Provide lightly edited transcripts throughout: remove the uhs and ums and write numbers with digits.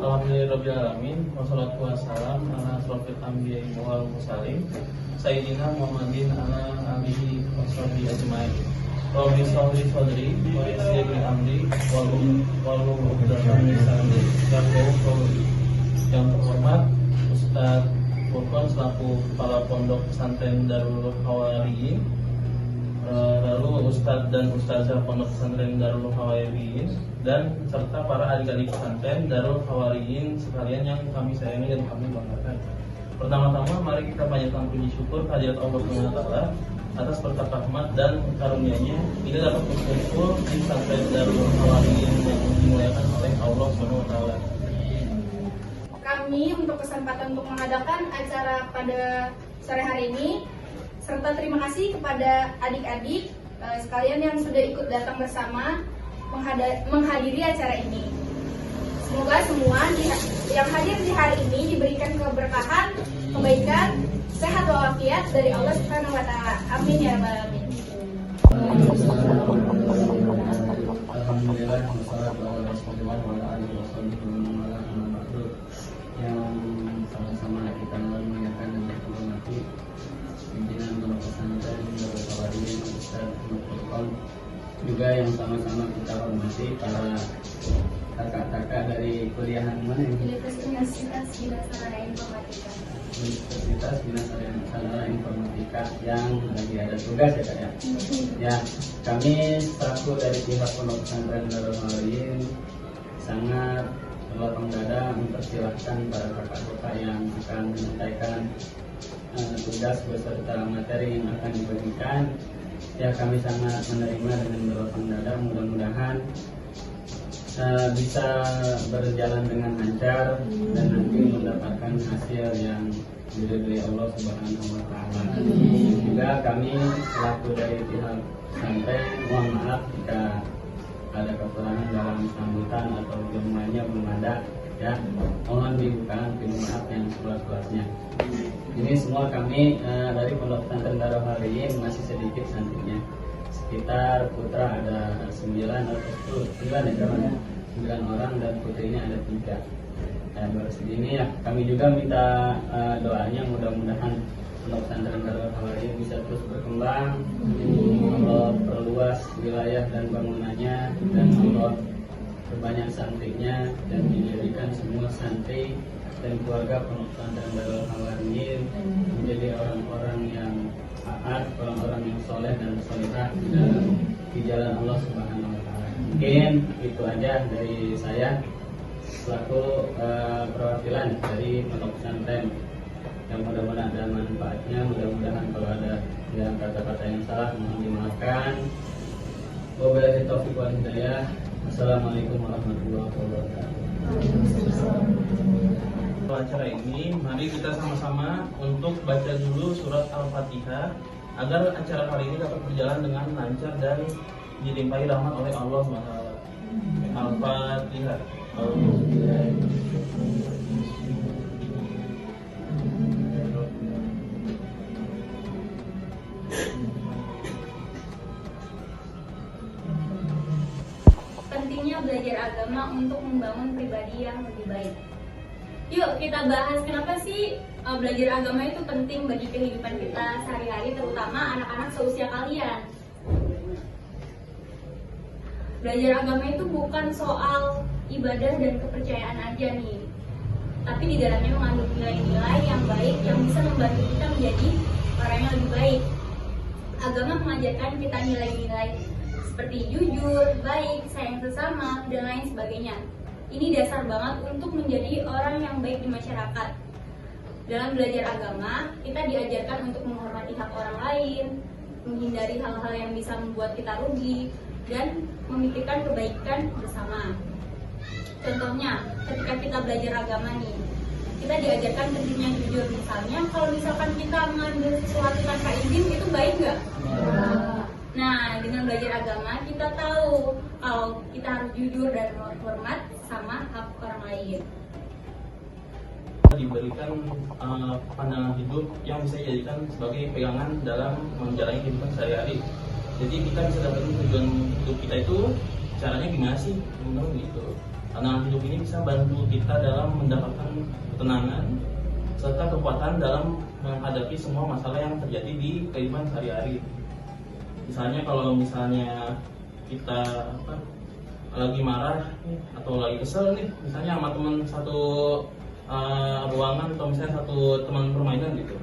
Alhamdulillahirrabbilalamin. Wassalatu wassalam ala asrofil anbiya'i wal mursalin Sayyidina Muhammadin ala alihi washabihi ajmain. Rabbi shrah li sadri wa yassir li amri wahlul 'uqdatam min lisani yafqahu qawli. Yang terhormat Ustadz Furqan selaku Kepala Pondok Pesantren Darul Hawariyin, lalu Ustadz dan Ustazah Pondok Pesantren Darul Hawariyin, dan serta para adik-adik pesantren Darul Hawariyin sekalian yang kami sayangi dan kami banggakan. Pertama-tama mari kita panjatkan puji syukur kehadirat Allah SWT atas berkat rahmat dan karunia-Nya kita dapat berkumpul di pesantren Darul Hawariyin yang dimuliakan oleh Allah SWT. Kami untuk kesempatan untuk mengadakan acara pada sore hari ini, serta terima kasih kepada adik-adik sekalian yang sudah ikut datang bersama menghadiri acara ini. Semoga semua yang hadir di hari ini diberikan keberkahan, kebaikan, sehat walafiat dari Allah Subhanahu wa taala. Amin ya rabbal alamin. Alhamdulillah, wassalatu wassalamu ala alihi wasallam yang sama-sama kita mengingatkan dan menghormati pimpinan Pondok Pesantren Darul Hawariyin Ustadz Furqan, juga yang sama-sama kita hormati para kakak-kakak dari kuliahan mana ini? Universitas Bina Sarana Informatika. Universitas Bina Sarana Informatika yang lagi ada tugas ya Kak ya. Ya, kami selaku dari pihak Pondok Pesantren Darul Hawariyin sangat berlapang dada mempersilahkan para kakak-kakak yang akan menyampaikan tugas beserta materi yang akan dibagikan. Ya, kami sangat menerima dengan berlapang dada. Mudah-mudahan bisa berjalan dengan lancar dan nanti mendapatkan hasil yang diridhoi Allah Subhanahu wa taala. Juga kami selaku dari pihak pesantren mohon maaf jika ada kekurangan dalam sambutan atau ilmunya belum ada, ya mohon dibukakan pintu maaf yang seluas-luasnya. Ini semua kami dari Pondok Pesantren Darul Hawariyin masih sedikit santrinya, sekitar putra ada 9 atau 10 ya, 9 orang dan putrinya ada 3. Baru segini ya. Kami juga minta doanya mudah-mudahan Pondok Pesantren Darul Hawariyin bisa terus berkembang, Allah perluas wilayah dan bangunannya, dan Allah perbanyak santrinya, dan dijadikan semua santri dan keluarga Pondok Pesantren Darul Hawariyin menjadi orang-orang yang taat, orang-orang yang soleh dan solehah di jalan Allah Subhanahu wa taala. Mungkin itu aja dari saya selaku perwakilan dari Pondok Pesantren. Yang mudah-mudahan ada manfaatnya, mudah-mudahan kalau ada yang kata-kata yang salah mohon dimaafkan. Wabillahi taufiq wal hidayah. Assalamualaikum warahmatullahi wabarakatuh. Untuk acara ini, mari kita sama-sama untuk baca dulu surat Al-Fatihah agar acara kali ini dapat berjalan dengan lancar dan dilimpahi rahmat oleh Allah SWT. Al-Fatihah. Pentingnya belajar agama untuk membangun pribadi yang lebih baik. Yuk kita bahas kenapa sih belajar agama itu penting bagi kehidupan kita sehari-hari, terutama anak-anak seusia kalian. Belajar agama itu bukan soal ibadah dan kepercayaan aja nih, tapi di dalamnya mengandung nilai-nilai yang baik yang bisa membantu kita menjadi orang yang lebih baik. Agama mengajarkan kita nilai-nilai seperti jujur, baik, sayang sesama, dan lain sebagainya. Ini dasar banget untuk menjadi orang yang baik di masyarakat. Dalam belajar agama, kita diajarkan untuk menghormati hak orang lain, menghindari hal-hal yang bisa membuat kita rugi, dan memikirkan kebaikan bersama. Contohnya, ketika kita belajar agama nih, kita diajarkan pentingnya jujur. Misalnya, kalau misalkan kita mengambil sesuatu tanpa izin, itu baik nggak? Nah, dengan belajar agama kita tahu kalau kita harus jujur dan hormat sama hak orang lain. Diberikan pandangan hidup yang bisa dijadikan sebagai pegangan dalam menjalani kehidupan sehari-hari. Jadi kita bisa dapetin tujuan hidup kita itu caranya gimana sih? Gitu. Karena hidup ini bisa bantu kita dalam mendapatkan ketenangan serta kekuatan dalam menghadapi semua masalah yang terjadi di kehidupan sehari-hari. Misalnya kalau misalnya kita lagi marah nih, atau lagi kesel nih, misalnya sama teman satu ruangan atau misalnya satu teman permainan gitu.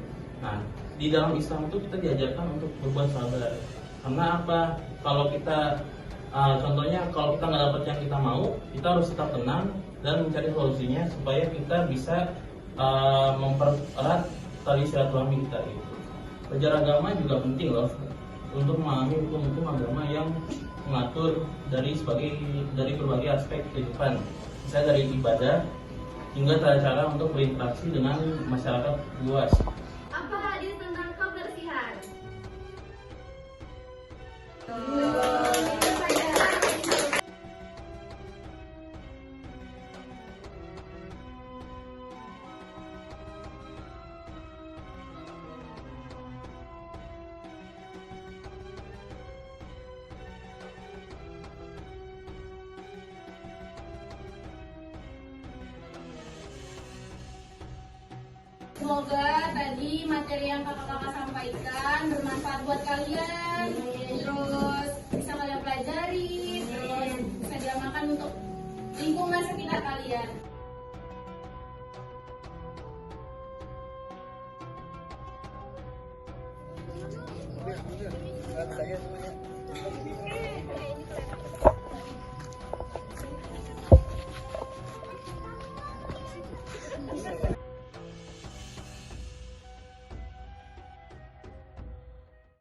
Nah, di dalam Islam itu kita diajarkan untuk berbuat sabar. Karena apa? Kalau kita contohnya kalau kita nggak dapat yang kita mau, kita harus tetap tenang dan mencari solusinya supaya kita bisa mempererat tali silaturahmi kita gitu. Belajar agama juga penting loh untuk memahami hukum-hukum agama yang mengatur dari berbagai aspek kehidupan, misalnya dari ibadah hingga cara-cara untuk berinteraksi dengan masyarakat luas. Apa hadis tentang kebersihan? Semoga tadi materi yang kakak-kakak sampaikan bermanfaat buat kalian, terus bisa kalian pelajari, terus bisa diamalkan untuk lingkungan sekitar kalian. Saya semuanya.